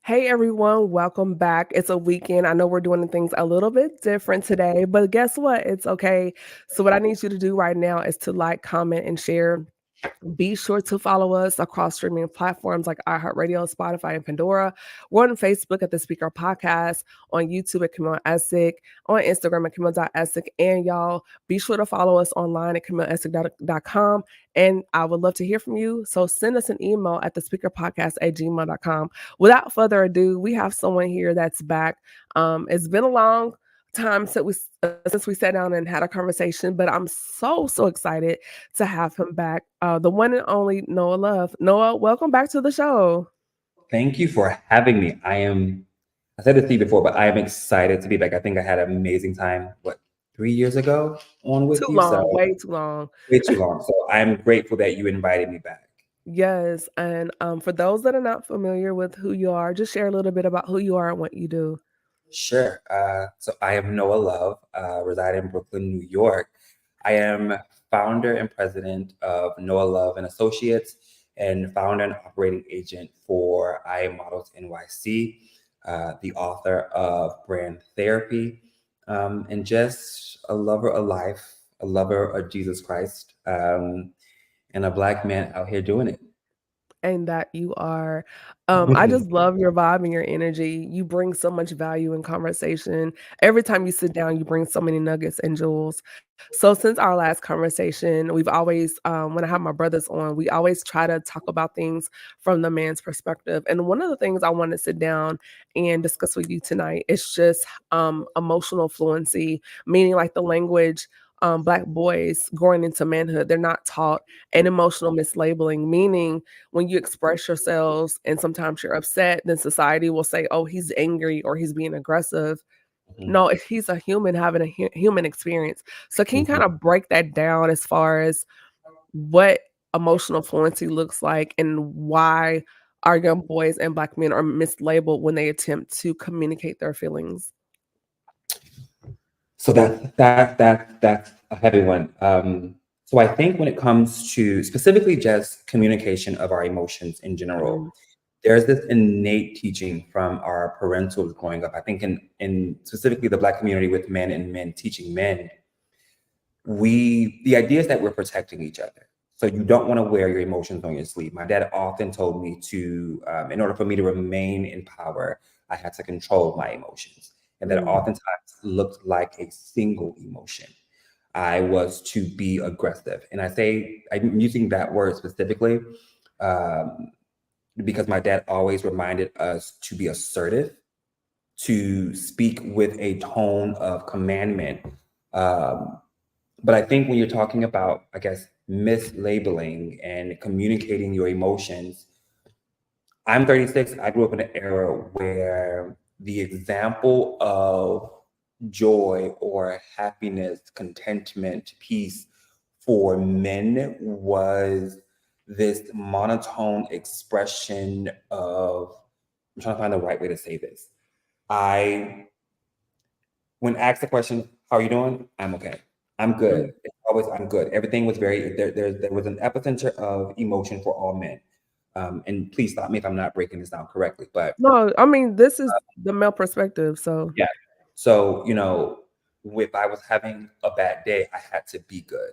Hey everyone, welcome back. It's a weekend. I know we're doing things a little bit different today, but guess what? It's okay. So, what I need you to do right now is to like, comment, and share. Be sure to follow us across streaming platforms like iHeartRadio, Spotify, and Pandora. We're on Facebook at The Speaker Podcast, on YouTube at Camille Essick, on Instagram at Camille.Essick, and y'all, be sure to follow us online at CamilleEssick.com. And I would love to hear from you. So send us an email at thespeakerpodcast@gmail.com. Without further ado, we have someone here that's back. It's been a long time since we sat down and had a conversation, but I'm so excited to have him back. The one and only Noah Love. Noah, welcome back to the show. Thank you for having me. I said this to you before, but I am excited to be back. I think I had an amazing time, 3 years ago on with Too you? long, So way too long. way too long. So I'm grateful that you invited me back. Yes, and for those that are not familiar with who you are, just share a little bit about who you are and what you do. Sure. So I am Noah Love, reside in Brooklyn, New York. I am founder and president of Noah Love and Associates, and founder and operating agent for I Am Models NYC, the author of Brand Therapy, and just a lover of life, a lover of Jesus Christ, and a Black man out here doing it. And that you are. I just love your vibe and your energy. You bring so much value in conversation. Every time you sit down, you bring so many nuggets and jewels. So since our last conversation, we've always, when I have my brothers on, we always try to talk about things from the man's perspective. And one of the things I want to sit down and discuss with you tonight is just emotional fluency, meaning like the language Black boys going into manhood, they're not taught, and emotional mislabeling, meaning when you express yourselves and sometimes you're upset, then society will say, oh, he's angry or he's being aggressive. Mhm, No, if he's a human having a human experience. So can you kind mhm. of break that down as far as what emotional fluency looks like and why our young boys and Black men are mislabeled when they attempt to communicate their feelings? So that's a heavy one. So I think when it comes to specifically just communication of our emotions in general, Mm, there's this innate teaching from our parentals growing up. I think in specifically the Black community with men and men teaching men, the idea is that we're protecting each other. So you don't want to wear your emotions on your sleeve. My dad often told me to, in order for me to remain in power, I had to control my emotions, and that mm, oftentimes looked like a single emotion. I was to be aggressive, and I'm using that word specifically um, because my dad always reminded us to be assertive, to speak with a tone of commandment. Um, but I think when you're talking about, I guess, mislabeling and communicating your emotions, I'm 36. I grew up in an era where the example of joy or happiness, contentment, peace for men was this monotone expression of, I'm trying to find the right way to say this. I when asked the question, "How are you doing?" "I'm okay. I'm mm. good." It's always, "I'm good." Everything was very there was an epicenter of emotion for all men. And please stop me if I'm not breaking this down correctly, but No, I mean, this is the male perspective. So, yeah. So, if I was having a bad day, I had to be good.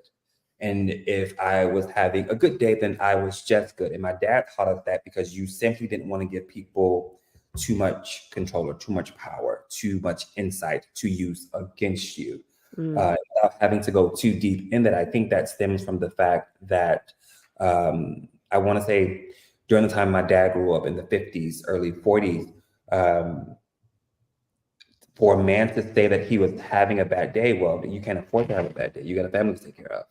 And if I was having a good day, then I was just good. And my dad taught us that because you simply didn't want to give people too much control or too much power, too much insight to use against you. mm, Without having to go too deep in that, I think that stems from the fact that I want to say during the time my dad grew up in the 50s, early 40s, um, for a man to say that he was having a bad day, well, you can't afford to have a bad day. You got a family to take care of.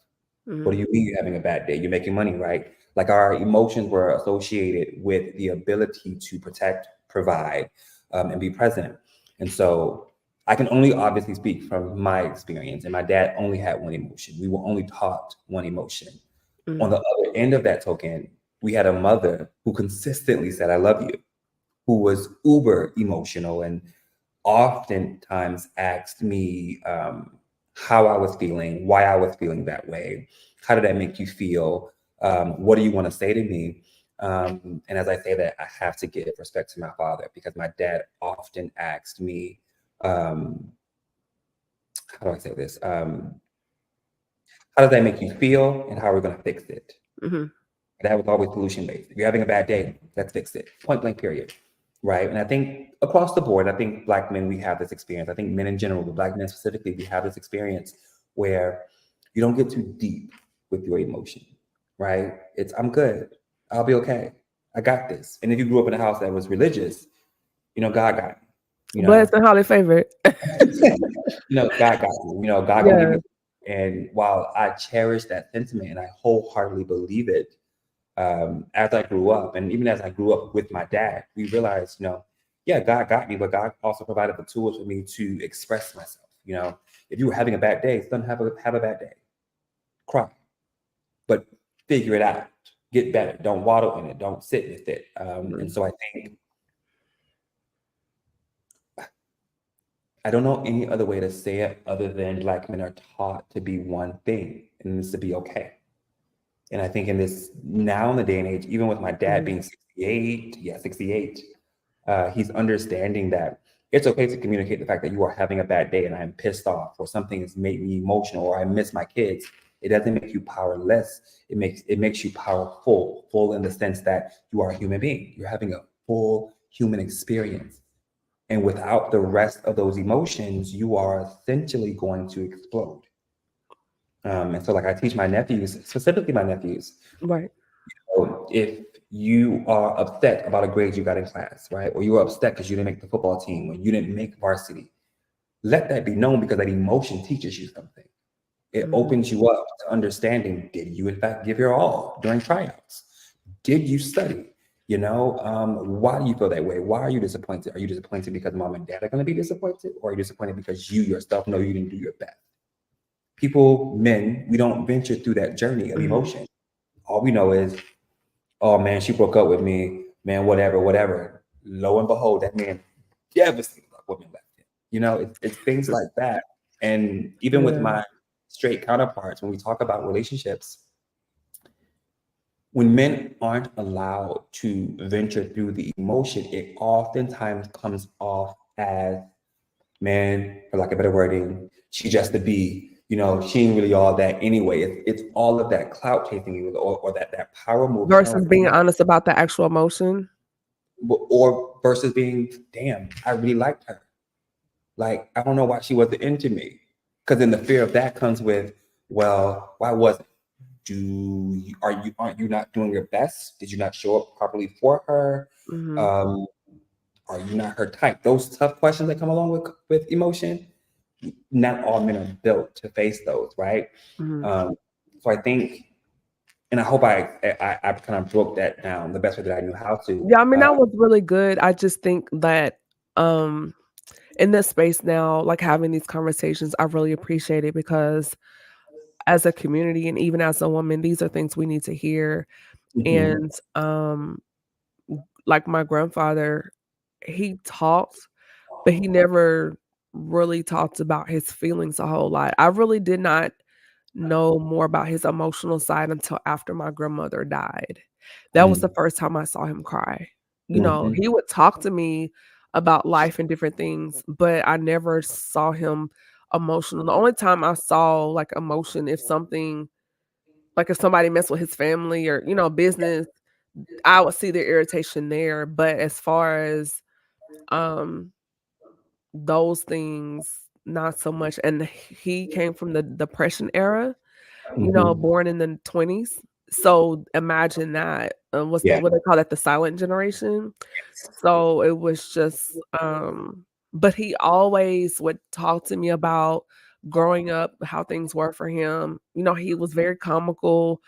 What do Mhm. you mean you're having a bad day? You're making money, right? Like our emotions were associated with the ability to protect, provide, and be present. And so I can only obviously speak from my experience. And my dad only had one emotion. We were only taught one emotion. On Mhm. the other end of that token, we had a mother who consistently said, I love you, who was uber emotional and oftentimes asked me how I was feeling, why I was feeling that way. How did that make you feel? What do you want to say to me? And as I say that, I have to give respect to my father because my dad often asked me, um, how do I say this? How does that make you feel? And how are we going to fix it? Mhm. That was always solution based. If you're having a bad day, let's fix it. Point blank, period. Right. And I think across the board, I think Black men, we have this experience. I think men in general, but Black men specifically, we have this experience where you don't get too deep with your emotion. Right. It's, I'm good. I'll be okay. I got this. And if you grew up in a house that was religious, God got me. You know, Blessed and highly favored. God got me. God gonna give Yeah. me. And while I cherish that sentiment and I wholeheartedly believe it, as I grew up, and even as I grew up with my dad, we realized, yeah, God got me, but God also provided the tools for me to express myself. If you were having a bad day, son, have a bad day, cry, but figure it out, get better. Don't waddle in it. Don't sit with it. And Mhm. so I think I don't know any other way to say it other than Black men are taught to be one thing, and it's to be okay. And I think in this now in the day and age, even with my dad Mhm. being 68, yeah, 68, he's understanding that it's okay to communicate the fact that you are having a bad day and I'm pissed off or something has made me emotional or I miss my kids. It doesn't make you powerless. It makes you powerful, full in the sense that you are a human being. You're having a full human experience. And without the rest of those emotions, you are essentially going to explode. And so like I teach my nephews, specifically my nephews, Right. if you are upset about a grade you got in class, right? Or you are upset because you didn't make the football team or you didn't make varsity, let that be known because that emotion teaches you something. It Mhm. opens you up to understanding, did you in fact give your all during tryouts? Did you study? Why do you feel that way? Why are you disappointed? Are you disappointed because mom and dad are going to be disappointed? Or are you disappointed because you yourself know you didn't do your best? People, men, we don't venture through that journey of Mhm. emotion. All we know is, oh man, she broke up with me, man, whatever, whatever. Lo and behold, that man devastated about women left him. It's things like that. And even with Yeah. my straight counterparts, when we talk about relationships, when men aren't allowed to venture through the emotion, it oftentimes comes off as, man, for lack of better wording, she just a B. She ain't really all that anyway. It's all of that clout chasing or that power move Versus turn being honest about the actual emotion. or versus being, damn, I really liked her. Like, I don't know why she wasn't into me. Because then the fear of that comes with, well, why wasn't? Aren't you not doing your best? Did you not show up properly for her? Mhm. Um, are you not her type? Those tough questions that come along with emotion. Not all men are built to face those, right? Mhm. So I think, and I hope I kind of broke that down the best way that I knew how to. Yeah, I mean, that was really good. I just think that, um, in this space now, like, having these conversations, I really appreciate it because as a community and even as a woman, these are things we need to hear, Mhm. and, like, my grandfather, he talked, but he never really talked about his feelings a whole lot. I really did not know more about his emotional side until after my grandmother died. That was the Mhm. first time I saw him cry. Mhm. He would talk to me about life and different things, but I never saw him emotional. The only time I saw, like, emotion if somebody messed with his family or, business, I would see the irritation there, but as far as, um, those things, not so much, and he came from the depression era, Mhm. born in the '20s. So, imagine that, Yeah. what they call that, the silent generation. So, it was just, but he always would talk to me about growing up, how things were for him. You know, he was very comical,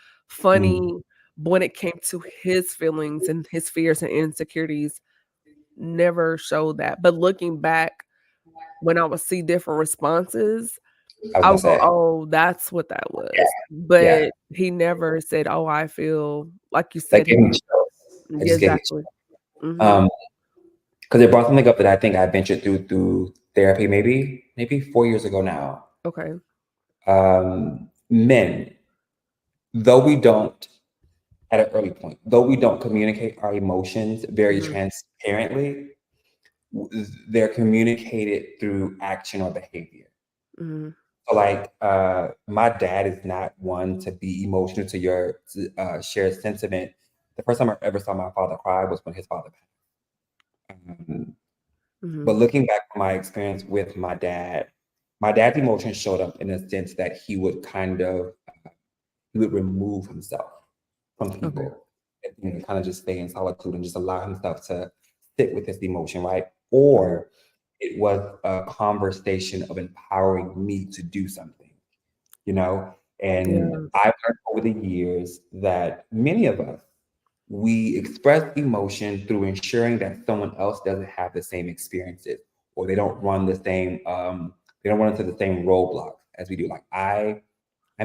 Mm. funny, but when it came to his feelings and his fears and insecurities, never showed that. But looking back, when I would see different responses, I was I gonna would go, say, "Oh, that's what that yeah, was." yeah. But he never said, "Oh, I feel," like you That said, gave he me chills. It yeah, just gave me exactly. chills. Mhm, Because it brought something up that I think I ventured through therapy maybe 4 years ago now. okay. Men, though we don't at an early point, though we don't communicate our emotions very Mhm, transparently, they're communicated through action or behavior. mhm, So, like, my dad is not one to be emotional to your shared sentiment. The first time I ever saw my father cry was when his father passed. But mhm, looking back on my experience with my dad's emotions showed up in a sense that he would remove himself from okay. people and kind of just stay in solitude and just allow himself to sit with his emotion, right? Mhm, Or it was a conversation of empowering me to do something, you know? And yeah, I've learned over the years that many of us, we express emotion through ensuring that someone else doesn't have the same experiences or they don't run into the same roadblocks as we do. Like I'm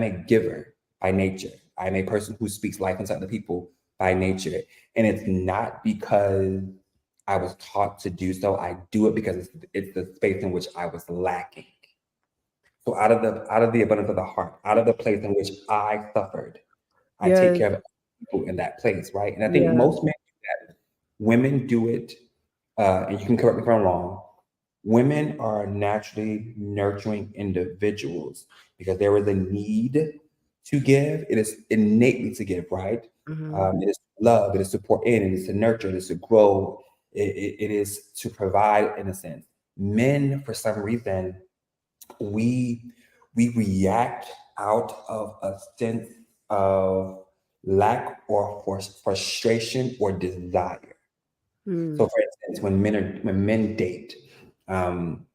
a giver by nature. I'm a person who speaks life into other people by nature. And it's not because I was taught to do so. I do it because it's the space in which I was lacking. So out of the abundance of the heart, out of the place in which I suffered, I take yes, care of people in that place, right? And I think yeah, most men do that. Women do it, and you can correct me if I'm wrong. Women are naturally nurturing individuals because there is a need to give. It is innately to give, right? mhm, It is love, it is to pour in, it is to nurture, it is to grow, it is to provide in a sense. Men, for some reason, we we react out of a sense of lack or frustration or desire. mm, So, for instance, when men date, um,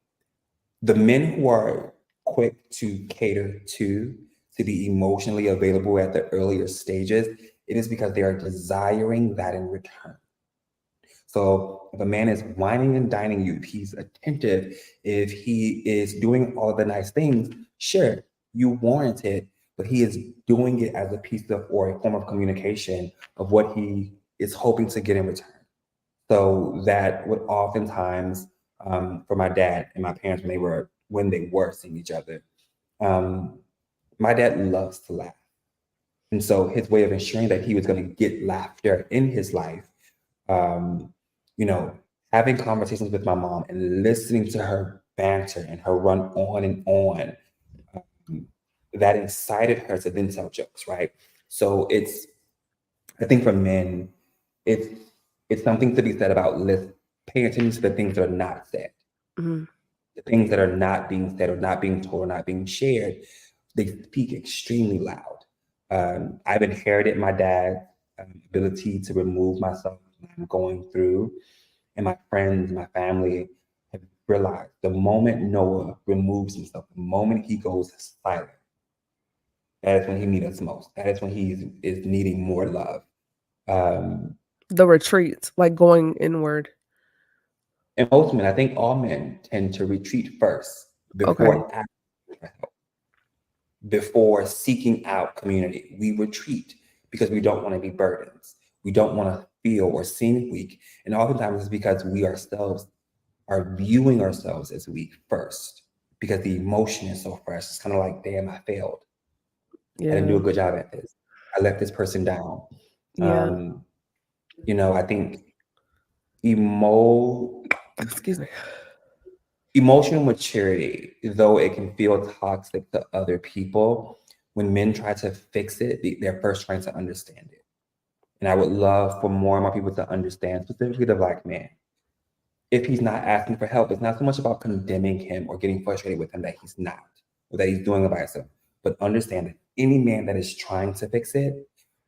the men who are quick to cater to be emotionally available at the earlier stages, it is because they are desiring that in return. So if a man is whining and dining you, if he's attentive, if he is doing all of the nice things, sure, you warrant it, but he is doing it as a piece of or a form of communication of what he is hoping to get in return. So that would oftentimes, for my dad and my parents when they were seeing each other, um, my dad loves to laugh, and so his way of ensuring that he was going to get laughter in his life, um, you know, having conversations with my mom and listening to her banter and her run on and on, um, that incited her to then tell jokes, right? So I think for men, it's it's something to be said about paying attention to the things that are not said, mhm, the things that are not being said or not being told or not being shared. They speak extremely loud. I've inherited my dad's ability to remove myself when I'm going through, and my friends, my family have realized the moment Noah removes himself, the moment he goes silent, that is when he needs us most. That is when is needing more love. Um, the retreats, like going inward, and most men, I think all men tend to retreat first okay, before asking for help, before seeking out community. We retreat because we don't want to be burdens. We don't want to feel or seem weak. And oftentimes it's because we ourselves are viewing ourselves as weak first because the emotion is so fresh. It's kind of like, damn, I failed. I didn't do yeah, a good job at this. I let this person down. yeah, Um, I think emo excuse me, emotional maturity, though it can feel toxic to other people, when men try to fix it, they're first trying to understand it. And I would love for more and more people to understand, specifically the Black man. If he's not asking for help, it's not so much about condemning him or getting frustrated with him that he's not, or that he's doing it by himself, but understand that any man that is trying to fix it,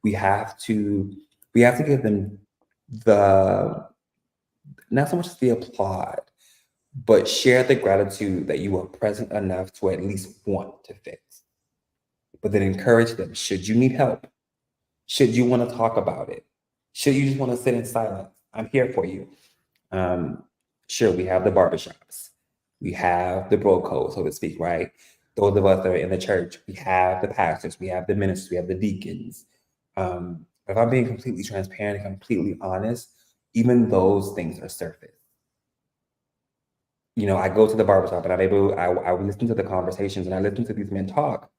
we have to we have to give them the not so much the applaud, but share the gratitude that you were present enough to at least want to fix. But then encourage them. Should you need help? Should you want to talk about it? Should you just want to sit in silence? I'm here for you. Um, sure, we have the barbershops, we have the bro code, so to speak, right? Those of us that are in the church, we have the pastors, we have the ministers, we have the deacons. If I'm being completely transparent and completely honest, even those things are surface. I go to the barbershop and I listen to the conversations and I listen to these men talk,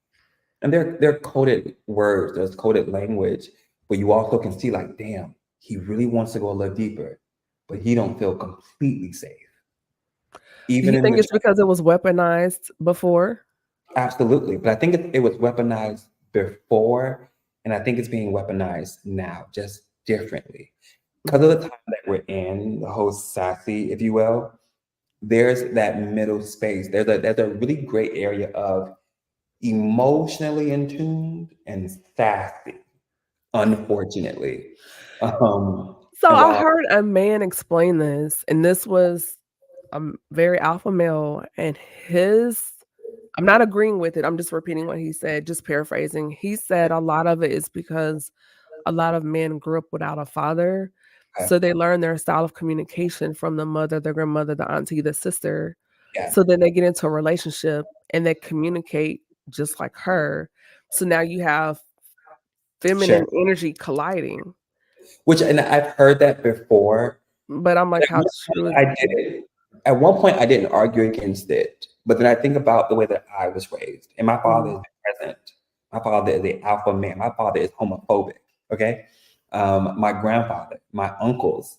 and they're coded words, there's coded language, but you also can see like, damn, he really wants to go a little deeper, but he don't feel completely safe. Do Even you in think the it's because it was weaponized before? absolutely, but I think it was weaponized before, and I think it's being weaponized now, just differently. Because of the Mhm. time that we're in, the whole sassy, if you will, there's that middle space. There's a really great area of emotionally in tune and sassy, unfortunately. So And I while heard a man explain this, and this was very alpha male, and his I'm not agreeing with it, I'm just repeating what he said, just paraphrasing. He said a lot of it is because a lot of men grew up without a father, okay, so they learn their style of communication from the mother, the grandmother, the auntie, the sister. yeah, So then they get into a relationship and they communicate just like her. So now you have sure. feminine energy colliding. Which and I've heard that before. But I'm like, At how one true point, is I it? didn't. At one point, I didn't argue against it, but then I think about the way that I was raised, and my father Mhm, is present. My father is the alpha man. My father is homophobic. Okay, my grandfather, my uncles.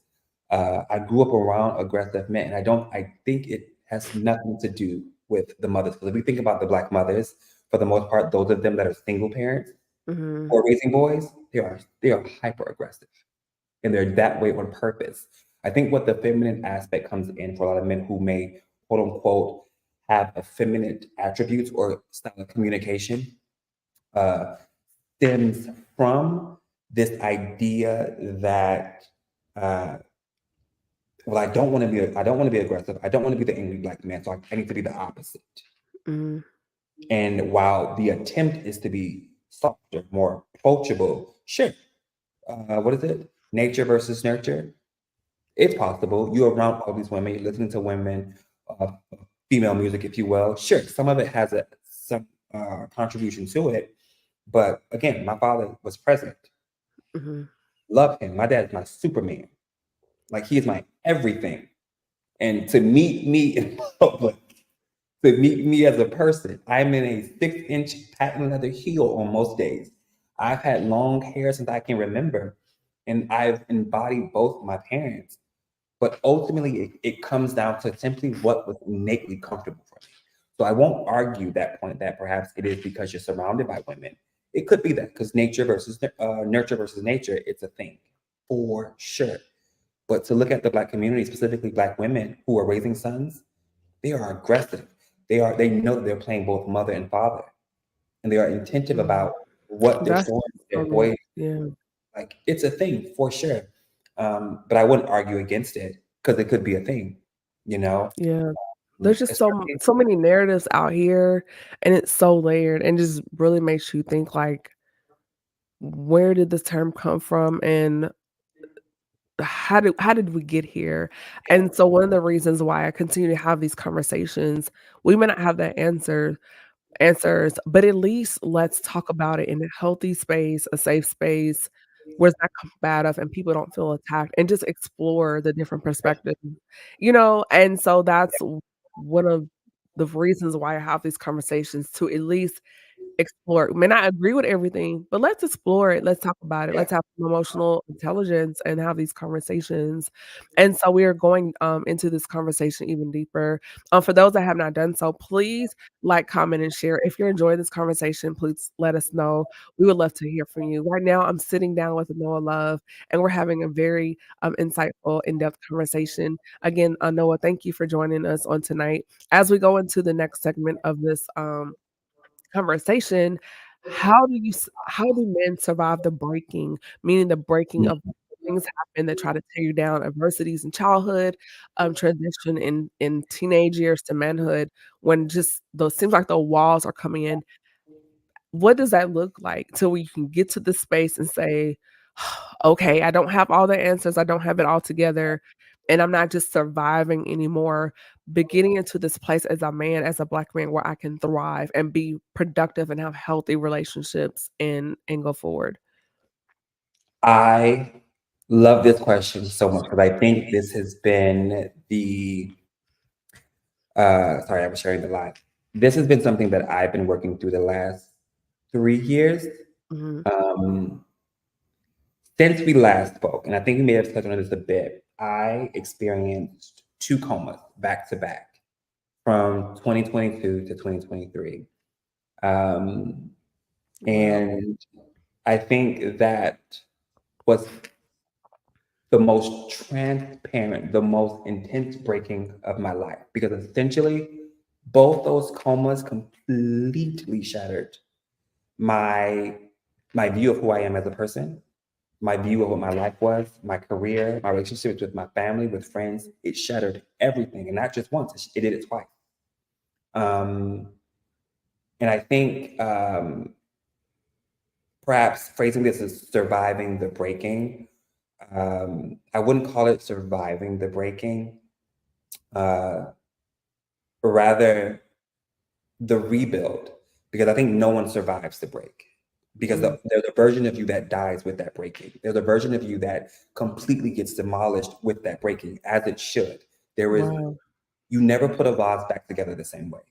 I grew up around aggressive men, and I don't. I think it has nothing to do with the mothers. Because if we think about the black mothers, for the most part, those of them that are single parents mhm. or raising boys, they are hyper aggressive and they're that way on purpose. I think what the feminine aspect comes in for a lot of men who may quote unquote have effeminate attributes or style of communication uh, stems from this idea that uh, well, I don't want to be aggressive. I don't want to be the angry black man, so I need to be the opposite. Mhm. And while the attempt is to be softer, more approachable, sure. What is it? Nature versus nurture. It's possible. You're around all these women, you're listening to women, uh, female music, if you will. Sure, some of it has some contribution to it. But again, my father was present. Mhm. Love him. My dad is my Superman. Like he is my everything. And to meet me in public, to meet me as a person, I'm in a 6-inch patent leather heel on most days. I've had long hair since I can remember, and I've embodied both my parents. But ultimately, it comes down to simply what was innately comfortable for me. So I won't argue that point that perhaps it is because you're surrounded by women. It could be that because nature versus nurture versus nature, it's a thing for sure. But to look at the black community, specifically black women who are raising sons, they are aggressive. They know that they're playing both mother and father, and they are attentive Mhm. about what they're That's showing their so boys. yeah, Like it's a thing for sure. But I wouldn't argue against it because it could be a thing, you know. yeah. There's just Especially, so many narratives out here, and it's so layered, and just really makes you think, like, where did this term come from, and how did we get here? yeah, And so one of the reasons why I continue to have these conversations, we may not have the answers, but at least let's talk about it in a healthy space, a safe space where it's not combative and people don't feel attacked and just explore the different perspectives, And so that's one of the reasons why I have these conversations to at least explore it. May not agree with everything, but let's explore it. Let's talk about it. yeah. Let's have some emotional intelligence and have these conversations. And so we are going into this conversation even deeper. For those that have not done so, please like, comment, and share. If you're enjoying this conversation, please let us know. We would love to hear from you. Right now, I'm sitting down with Noah Love, and we're having a very insightful, in-depth conversation. Again, Noah, thank you for joining us on tonight. As we go into the next segment of this conversation, how do men survive the breaking, meaning the breaking of things happen that try to tear you down, adversities in childhood, transition in teenage years to manhood, when just those seems like the walls are coming in. What does that look like till we can get to this space and say, "Okay, I don't have all the answers, I don't have it all together, and I'm not just surviving anymore, but getting into this place as a man, as a Black man, where I can thrive and be productive and have healthy relationships and go forward." I love this question so much because I think this has been sorry, I was sharing the live. This has been something that I've been working through the last 3 years. Mhm. Um, since we last spoke, and I think we may have touched on this a bit, I experienced two comas back to back from 2022 to 2023. Um, Wow. and I think that was the most transparent, the most intense breaking of my life because essentially both those comas completely shattered my my view of who I am as a person, my view of what my life was, my career, my relationships with my family, with friends. It shattered everything, and not just once; it did it twice. Um, and I think perhaps phrasing this as surviving the breaking. I wouldn't call it surviving the breaking. Uh, rather the rebuild, because I think no one survives the break. Because Mm, there's a version of you that dies with that breaking. There's a version of you that completely gets demolished with that breaking, as it should. There is, wow. you never put a vase back together the same way.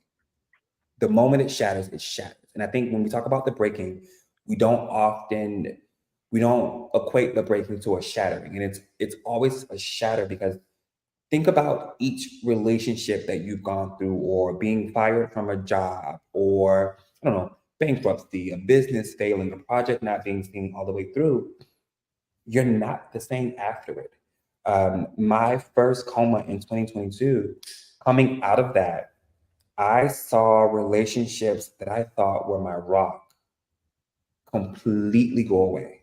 The moment it shatters, it shatters. And I think when we talk about the breaking, we don't often we don't equate the breaking to a shattering, and it's always a shatter because think about each relationship that you've gone through, or being fired from a job, or I don't know, bankruptcy, a business failing, a project not being seen all the way through. You're not the same after it. My first coma in 2022, coming out of that, I saw relationships that I thought were my rock completely go away.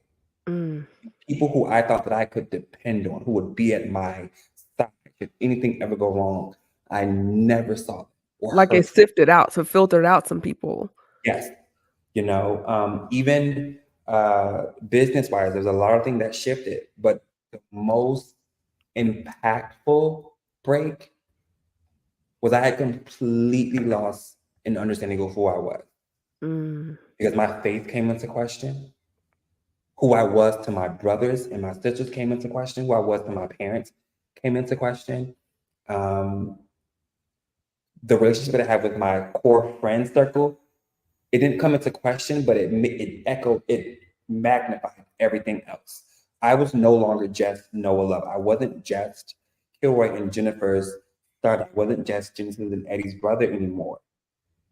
Mm. People who I thought that I could depend on, who would be at my side if anything ever go wrong, I never saw them or Like it heard. sifted out, so filtered out some people. Yes, even business wise, there's a lot of things that shifted, but the most impactful break was I had completely lost an understanding of who I was Mm, because my faith came into question. Who I was to my brothers and my sisters came into question. Who I was to my parents came into question. Um, the relationship that I have with my core friend circle, it didn't come into question, but it echoed, it magnified everything else. I was no longer just Noah Love. I wasn't just Kilroy and Jennifer's start. I wasn't just Jensen's and Eddie's brother anymore.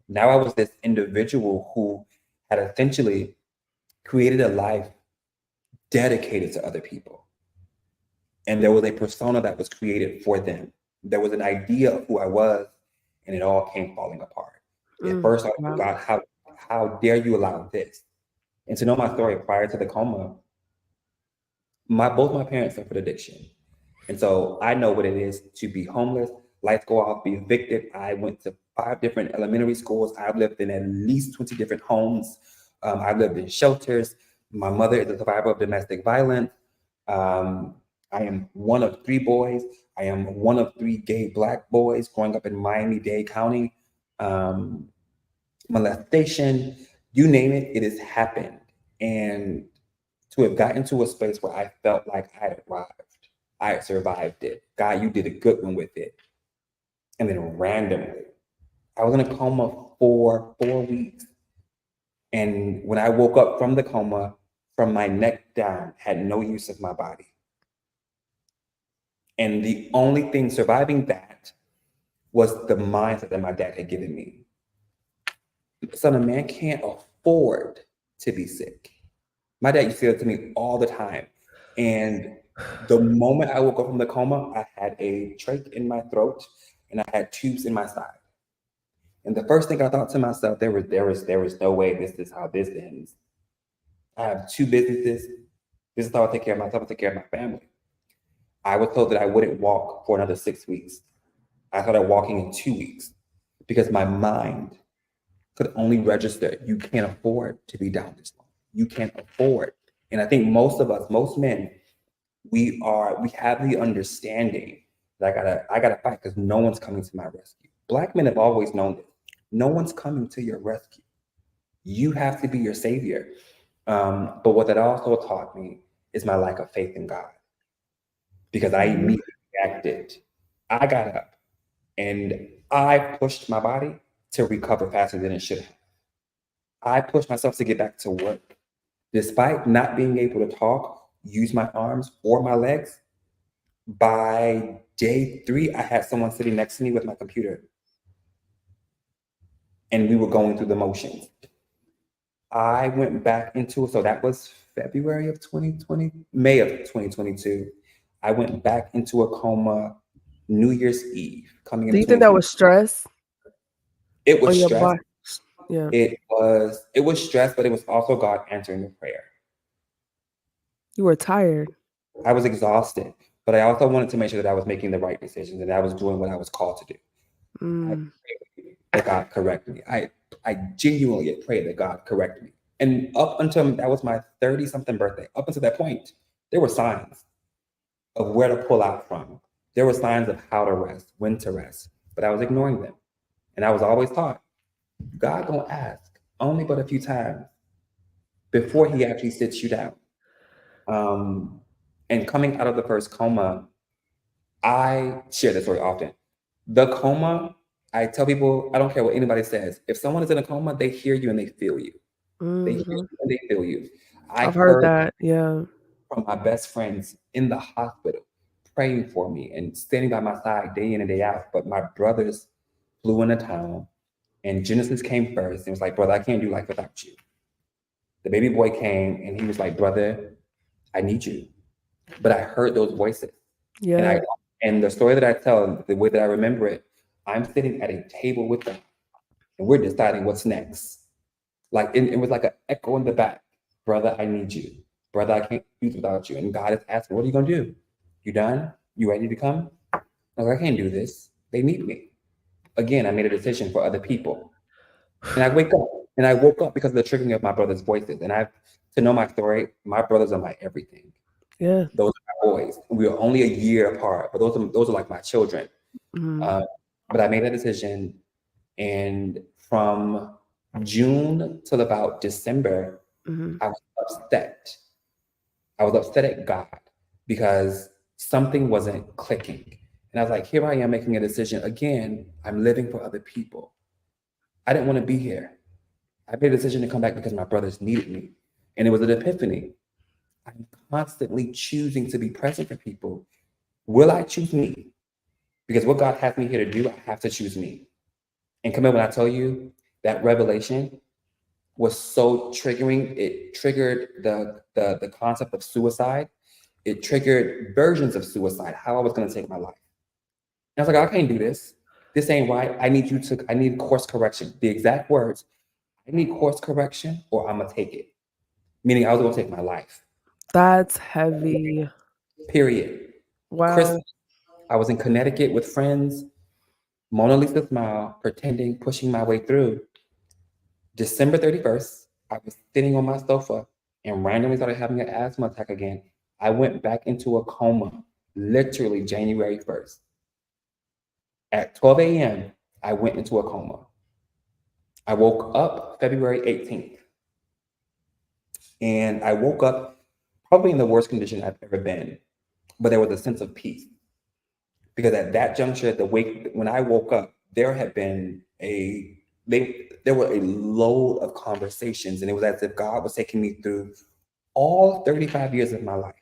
Now I was this individual who had essentially created a life dedicated to other people. And there was a persona that was created for them. There was an idea of who I was, and it all came falling apart. At mm, first, I thought, wow. God, how dare you allow this? And to know my story prior to the coma, both my parents suffered addiction. And so I know what it is to be homeless, lights go off, be evicted. I went to 5 different elementary schools. I've lived in at least 20 different homes. I've lived in shelters. My mother is a survivor of domestic violence. Um, I am one of 3 boys. I am one of 3 gay Black boys growing up in Miami-Dade County. Um, molestation, you name it, it has happened. And to have gotten to a space where I felt like I had arrived, I had survived it. God, you did a good one with it. And then randomly, I was in a coma for 4 weeks. And when I woke up from the coma, from my neck down, had no use of my body. And the only thing surviving that was the mindset that my dad had given me. Son, a man can't afford to be sick. My dad used to say that to me all the time. And the moment I woke up from the coma, I had a trach in my throat and I had tubes in my side. And the first thing I thought to myself, there was no way this is how this ends. I have 2 businesses. This is how I take care of myself, I take care of my family. I was told that I wouldn't walk for another 6 weeks. I started walking in 2 weeks because my mind could only register, you can't afford to be down this long. You can't afford. And I think most of us, most men, we have the understanding that I gotta fight because no one's coming to my rescue. Black men have always known this. No one's coming to your rescue. You have to be your savior. But what that also taught me is my lack of faith in God, because I Mhm. immediately reacted. I got up and I pushed my body to recover faster than it should have. I pushed myself to get back to work. Despite not being able to talk, use my arms or my legs, by day 3, I had someone sitting next to me with my computer and we were going through the motions. I went back into it. So that was February of 2020, May of 2022. I went back into a coma New Year's Eve coming Do into you think that 2020. was stress It on was your stress. body? Yeah. It was stress, but it was also God answering the prayer. You were tired. I was exhausted, but I also wanted to make sure that I was making the right decisions and I was doing what I was called to do. I Mm. prayed that God correct me. I genuinely prayed that God correct me. And up until that was my 30 something birthday, up until that point, there were signs of where to pull out from. There were signs of how to rest, when to rest, but I was ignoring them. And I was always taught, God gonna ask only but a few times before he actually sits you down. Um, and coming out of the first coma, I share this story often. The coma, I tell people, I don't care what anybody says. If someone is in a coma, they hear you and they feel you. They hear Mhm. you and they feel you. I I've heard heard that, yeah. from my best friends in the hospital praying for me and standing by my side day in and day out. But my brothers flew into town and Genesis came first. And was like, brother, I can't do life without you. The baby boy came and he was like, brother, I need you. But I heard those voices. And Yeah. I and the story that I tell, the way that I remember it, I'm sitting at a table with them and we're deciding what's next. Like it was like an echo in the back. Brother, I need you. Brother, I can't do this without you. And God is asking, what are you gonna do? You done? You ready to come? I was like, I can't do this. They need me. Again, I made a decision for other people. And I wake up and I woke up because of the triggering of my brother's voices. And to know my story, my brothers are my everything. Yeah. Those are my boys. We are only a year apart, but those are like my children. Mhm. Uh, but I made a decision, and from June till about December, Mhm. I was upset. I was upset at God because something wasn't clicking. And I was like, here I am making a decision. Again, I'm living for other people. I didn't want to be here. I made a decision to come back because my brothers needed me. And it was an epiphany. I'm constantly choosing to be present for people. Will I choose me? Because what God has me here to do, I have to choose me. And come in, when I tell you that revelation was so triggering, it triggered the concept of suicide. It triggered versions of suicide, how I was going to take my life. And I was like, I can't do this. This ain't right. I need course correction. The exact words, I need course correction or I'm going to take it. Meaning I was going to take my life. That's heavy. Period. Christmas, Wow. I was in Connecticut with friends, Mona Lisa smile, pretending, pushing my way through. December 31st, I was sitting on my sofa and randomly started having an asthma attack again. I went back into a coma, literally January 1st. At 12 a.m., I went into a coma. I woke up February 18th, and I woke up probably in the worst condition I've ever been, but there was a sense of peace. Because at that juncture, when I woke up, there had been there were a load of conversations, and it was as if God was taking me through all 35 years of my life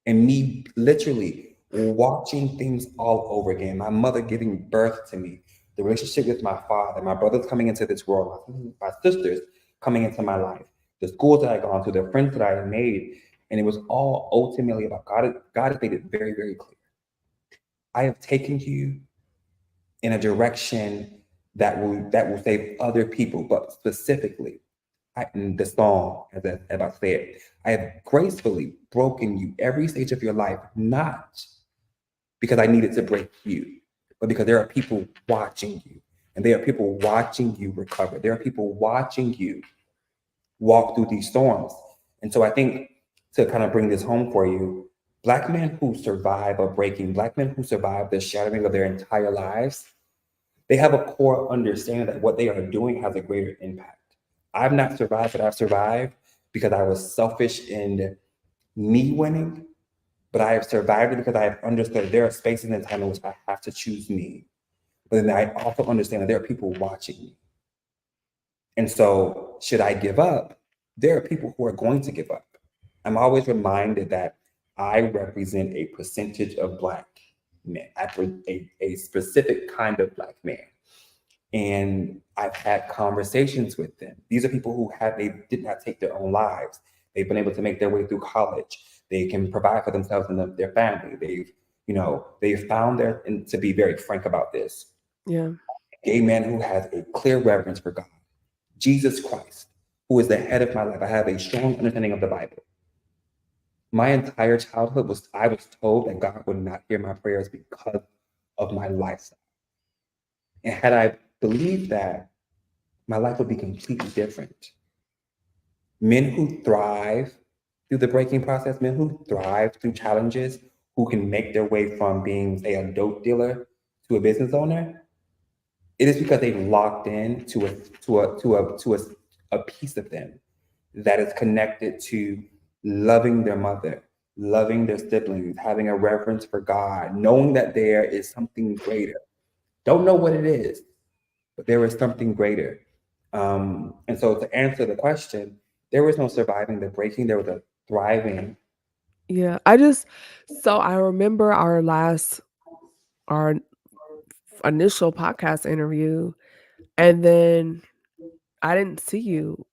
and me literally watching things all over again. My mother giving birth to me, the relationship with my father, my brothers coming into this world, my sisters coming into my life, the schools that I gone to, the friends that I made, and it was all ultimately about God. God has made it very, very clear. I have taken you in a direction that will save other people, but specifically, and the song, as I said, I have gracefully broken you every stage of your life, not because I needed to break you, but because there are people watching you. And there are people watching you recover. There are people watching you walk through these storms. And so I think to kind of bring this home for you, Black men who survive a breaking, Black men who survive the shattering of their entire lives, they have a core understanding that what they are doing has a greater impact. I've not survived, but I've survived because I was selfish in me winning, but I have survived it because I have understood there are spaces and time in which I have to choose me. But then I also understand that there are people watching me. And so, should I give up? There are people who are going to give up. I'm always reminded that I represent a percentage of Black men, a specific kind of Black man. And I've had conversations with them. These are people who they did not take their own lives. They've been able to make their way through college. They can provide for themselves and their family. They've found and to be very frank about this, Yeah. a gay man who has a clear reverence for God, Jesus Christ, who is the head of my life. I have a strong understanding of the Bible. My entire childhood I was told that God would not hear my prayers because of my lifestyle. And had I believed that, my life would be completely different. Men who thrive through the breaking process, men who thrive through challenges, who can make their way from being, say, a dope dealer to a business owner, it is because they've locked in to a piece of them that is connected to loving their mother, loving their siblings, having a reverence for God, knowing that there is something greater. Don't know what it is, but there is something greater. And so, to answer the question, there was no surviving the breaking, there was a thriving. Yeah. So I remember our initial podcast interview, and then I didn't see you.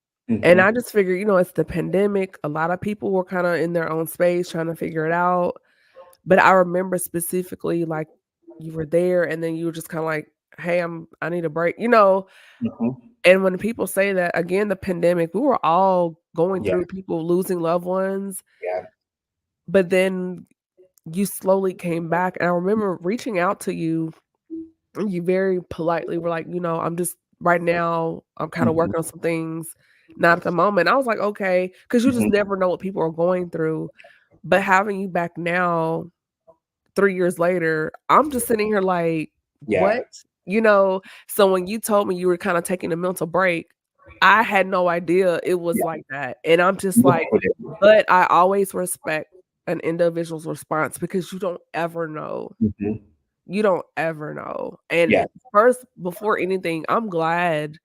And I Mhm, just figured, it's the pandemic. A lot of people were kind of in their own space trying to figure it out. But I remember specifically, like, you were there and then you were just kind of like, hey, I need a break. mhm. And when people say that, again, the pandemic, we were all going Yeah, through, people losing loved ones. yeah. But then you slowly came back. And I remember reaching out to you, and you very politely were like, I'm just right now, I'm kind of Mhm, working on some things, not at the moment. I was like, okay, because you just mhm. never know what people are going through. But having you back now, 3 years later, I'm just sitting here like, Yeah, "What?" You know? So when you told me you were kinda taking a mental break, I had no idea it was yeah. like that, and I'm just Most like, people do. but I always respect an individual's response because you don't ever know. Mhm. You don't ever know, and Yeah, first, before anything, I'm glad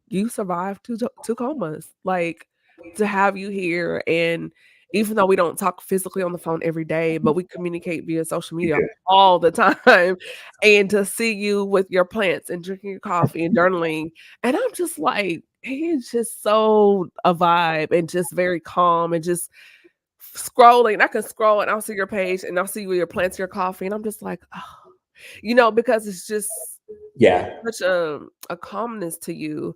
you survived 2 comas, like, to have you here, and even though we don't talk physically on the phone every day, but we communicate via social you media do. all the time, and to see you with your plants and drinking your coffee and journaling, and I'm just like, he is just so a vibe and just very calm and just scrolling. I can scroll and I'll see your page and I'll see you with your plants, your coffee, and I'm just like, "Oh," because it's just Yeah, such a calmness to you.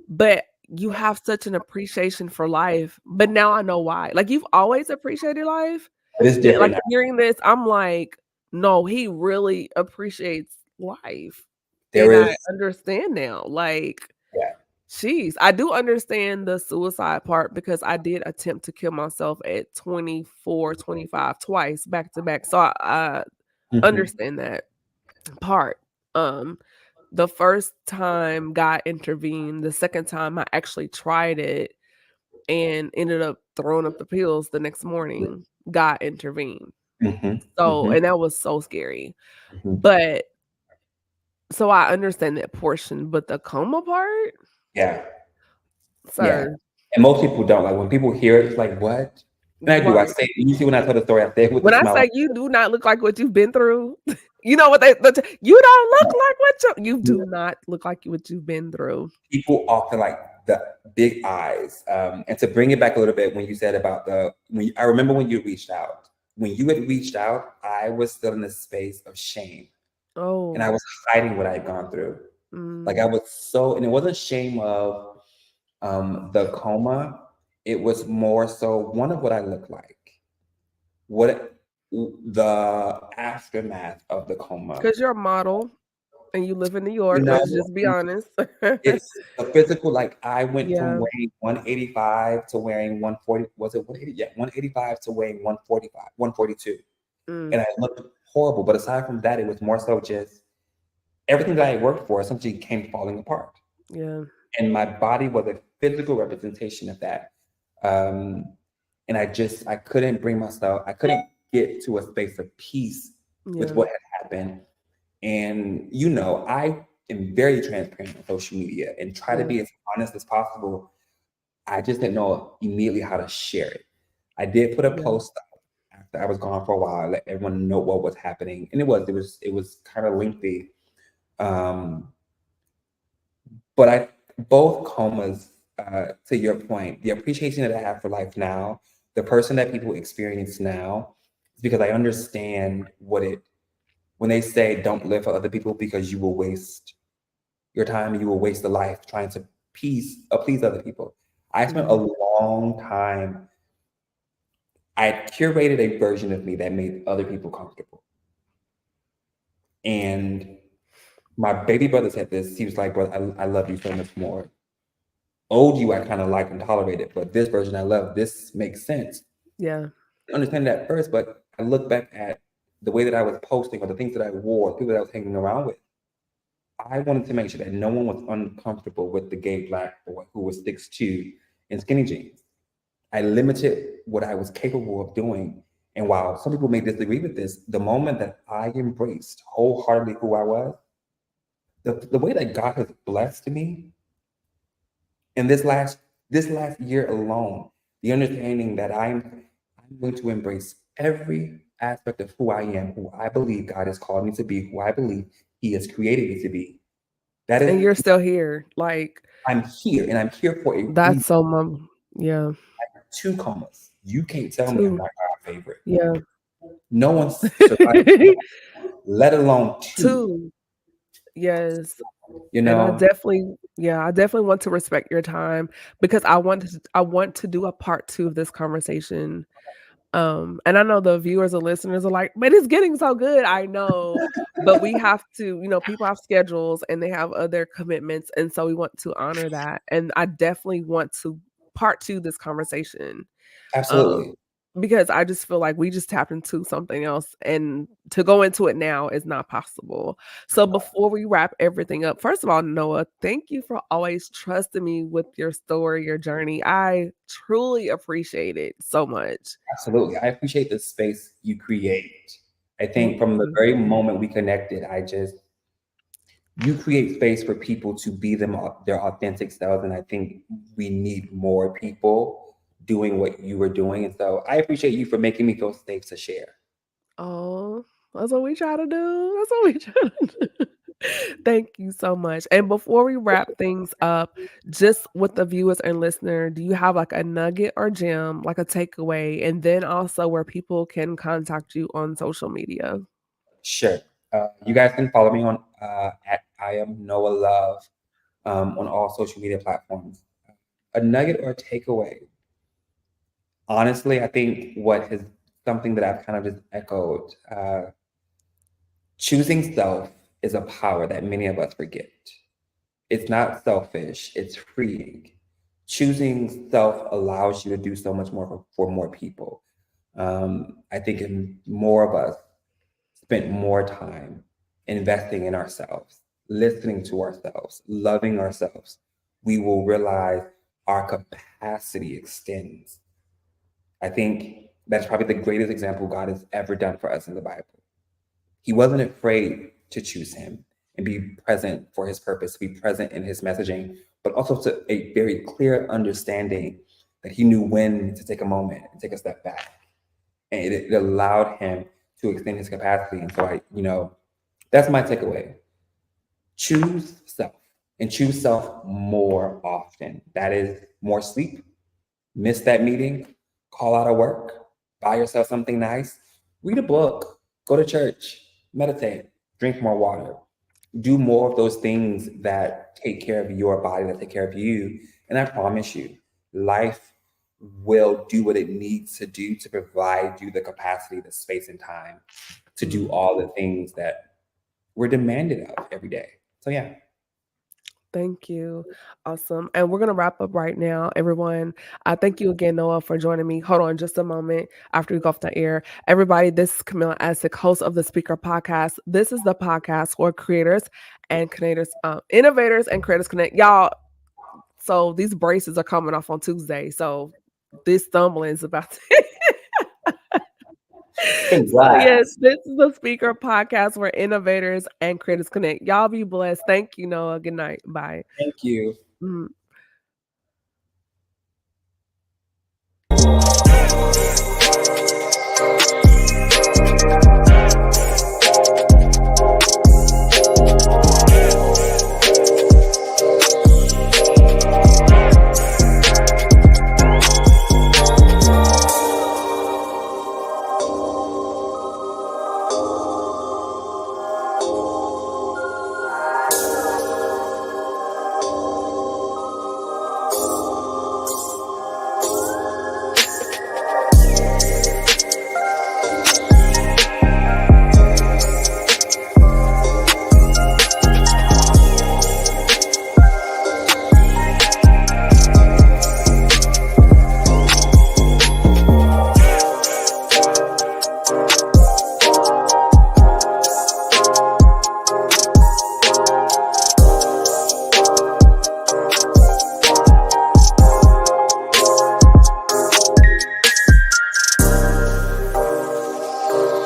But you have such an appreciation for life, but now I know why. Like, you've always appreciated life, but it's but, like, different now. hearing this, I'm like, "No, he really appreciates life," There and I is, understand now, like, yeah. jeez. I do understand the suicide part because I did attempt to kill myself at 24, 25, twice back to back, so I Mhm, understand that part. Um, the first time God intervened, the second time I actually tried it and ended up throwing up the pills the next morning, God intervened. mhm, So, mhm, and that was so scary. mhm. But so I understand that portion, but the coma part, Yeah, yeah. sir, And most people don't. Like, when people hear it, it's like, "What?" And I do. I right. say usually when I tell the story, I say it with a When I smile. say you do not look like what you've been through, you know what you don't look like you do not look like what you've been through. People often like the big eyes. And to bring it back a little bit, when you said about I remember when you reached out. When you had reached out, I was still in a space of shame, and I Oh, was hiding what I had gone through. Like, mm, I was so, and it wasn't shame of The coma, it was more so one of what I look like, what the aftermath of the coma. Because you're a model and you live in New You York, know, let's just be honest. it's the physical. Like I went from Yeah. weighing 185 to wearing 140. Was it 180? Yeah, 185 to weighing 145, 142, Mm, and I looked horrible. But aside from that, it was more so just everything that I worked for essentially came falling apart. yeah. And my body was a physical representation of that. Um, and I couldn't bring myself, I couldn't get to a space of peace with Yeah. what had happened. And I am very transparent on social media and try to Yeah. be as honest as possible. I just didn't know immediately how to share it. I did put a Yeah. post up after I was gone for a while, let everyone know what was happening, and it was kind of lengthy. Um, But both comas, to your point, the appreciation that I have for life now, the person that people experience now, is because I understand when they say don't live for other people because you will waste your time, you will waste a life trying to please other people. I spent a Mhm. long time, I curated a version of me that made other people comfortable. And my baby brother said this. He was like, "Bro, I love you so much more. Old you I kind of like and tolerate it, but this version I love. This makes sense." Yeah. I understand that at first, but I look back at the way that I was posting or the things that I wore, the people that I was hanging around with. I wanted to make sure that no one was uncomfortable with the gay black boy who was 6'2" in skinny jeans. I limited what I was capable of doing. And while some people may disagree with this, the moment that I embraced wholeheartedly who I was, the way that God has blessed me in this last year alone, the understanding that I'm going to embrace every aspect of who I am, who I believe God has called me to be, who I believe He has created me to be. That And is, you're still here. Like, I'm here, and I'm here for a that's reason. so yeah. Two comas. You can't tell me I'm Two. not God favorite. Yeah. No one's survived one, let alone two. Two. Yes. You And know, I definitely want to respect your time because I want to do a part 2 of this conversation. And I know the viewers and listeners are like, "But it's getting so good." I know, but we have to, people have schedules and they have other commitments, and so we want to honor that. And I definitely want to part 2 this conversation. Um, absolutely. because I just feel like we just tapped into something else, and to go into it now is not possible. So before we wrap everything up, first of all, Noah, thank you for always trusting me with your story, your journey. I truly appreciate it so much. Absolutely. I appreciate the space you create. I think Thank from the you. very moment we connected, you create space for people to be their authentic selves. And I think we need more people doing what you were doing. And so I appreciate you for making me feel safe to share. Oh, that's what we try to do. That's what we try to do. Thank you so much. And before we wrap things up, just with the viewers and listener, do you have like a nugget or gem, like a takeaway, and then also where people can contact you on social media? Sure. You guys can follow me on at I am Noah Love on all social media platforms. A nugget or a takeaway. Honestly, I think what is something that I've kind of just echoed. Choosing self is a power that many of us forget. It's not selfish, it's freeing. Choosing self allows you to do so much more for more people. I think if more of us spent more time investing in ourselves, listening to ourselves, loving ourselves, we will realize our capacity extends. I think that's probably the greatest example God has ever done for us in the Bible. He wasn't afraid to choose him and be present for his purpose, be present in his messaging, but also to a very clear understanding that he knew when to take a moment and take a step back. And it allowed him to extend his capacity. And so that's my takeaway. Choose self and choose self more often. That is more sleep, miss that meeting, call out of work, buy yourself something nice, read a book, go to church, meditate, drink more water, do more of those things that take care of your body, that take care of you. And I promise you, life will do what it needs to do to provide you the capacity, the space, and time to do Mm. all the things that we're demanded of every day. So, yeah. Thank you. Awesome. And we're going to wrap up right now, everyone. Thank you again, Noah, for joining me. Hold on just a moment after we go off the air. Everybody, this is Camille Asick, host of the Speaker Podcast. This is the podcast where creators and creators, innovators and creators connect. Y'all, so these braces are coming off on Tuesday. So this stumbling is about to. So yes, Congrats. this is the Speaker Podcast where innovators and creators connect. Y'all be blessed. Thank you, Noah. Good night. Bye. Thank you. Mhm.